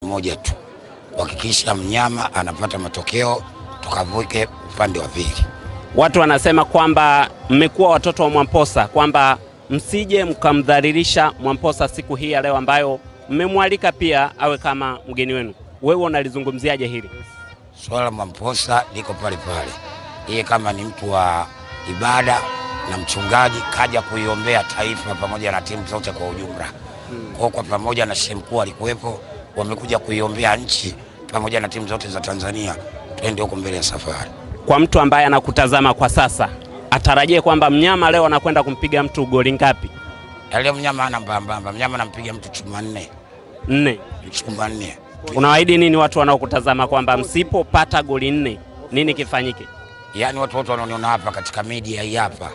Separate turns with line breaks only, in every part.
moja tu, kuhakikisha mnyama anapata matokeo, tukavuke upande wa pili.
Watu wanasema kwamba mmekuwa watoto wa Mwamposa, kwamba msije mkamdhalilisha Mwamposa siku hii ya leo ambayo mmemwalika pia awe kama mgeni wenu. Wewe unalizungumziaje hili?
Swala la Mwamposa liko pale pale. Yeye kama ni mtu wa ibada na mchungaji, kaja kuiombea taifa pamoja na timu zote kwa ujumla. Kwa pamoja na shehe mkuu alikuwepo, wamekuja kuiombea nchi pamoja na timu zote za Tanzania, twende huko mbele ya safari.
Kwa mtu ambaye anakutazama kwa sasa, atarajie kwamba mnyama leo anakwenda kumpiga mtu goli ngapi?
Leo mnyama ana mbamba, mnyama anampiga mtu chuma
4.
Chuma 4.
Unawaahidi nini watu wanaokutazama kwamba msipopata goli 4 nini kifanyike?
Yaani watu wote wanaoniona hapa katika media hii hapa,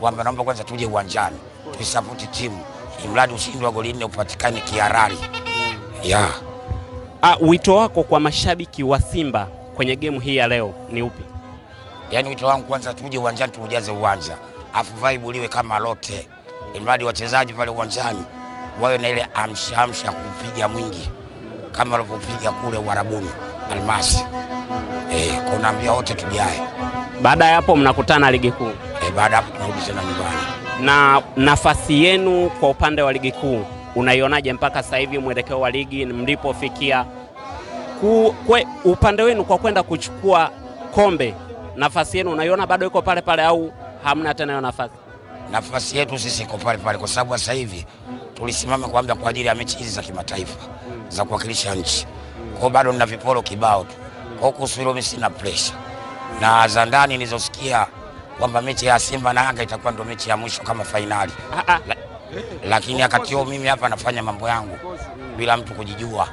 kwamba naomba kwanza tuje uwanjani, tuisupport timu, imradi ushindi wa goli 4 upatikane kihalali.
Wito wako kwa mashabiki wa Simba kwenye game hii ya leo ni upi?
Yaani wito wangu kwanza tuje uwanjani, tuujaze uwanja, afu vibe liwe kama lote, imradi wachezaji pale uwanjani wawe na ile amsha kupiga mwingi kama walivyopiga kule Uarabuni Almasi. Kunaambia wote tujae.
Baada ya hapo mnakutana ligi kuu.
Baada hapo tunarudi tena nyumbani.
Na nafasi yenu kwa upande wa ligi kuu unaionaje mpaka sasa hivi, mwelekeo wa ligi mlipofikia? Upande wenu kwa kwenda kuchukua kombe, nafasi yenu unaiona bado iko pale pale au hamna tena hiyo nafasi?
Nafasi yetu sisi iko pale pale, kwa sababu sasa hivi tulisimama kwa ajili ya mechi hizi za kimataifa za kuwakilisha nchi. Kwa bado nina viporo kibao tu. Kwa kuhusu hilo mimi sina pressure. Na za ndani nilizosikia kwamba mechi ya Simba na Yanga itakuwa ndio mechi ya mwisho kama fainali. Lakini wakati huo mimi hapa nafanya mambo yangu bila mtu kujijua.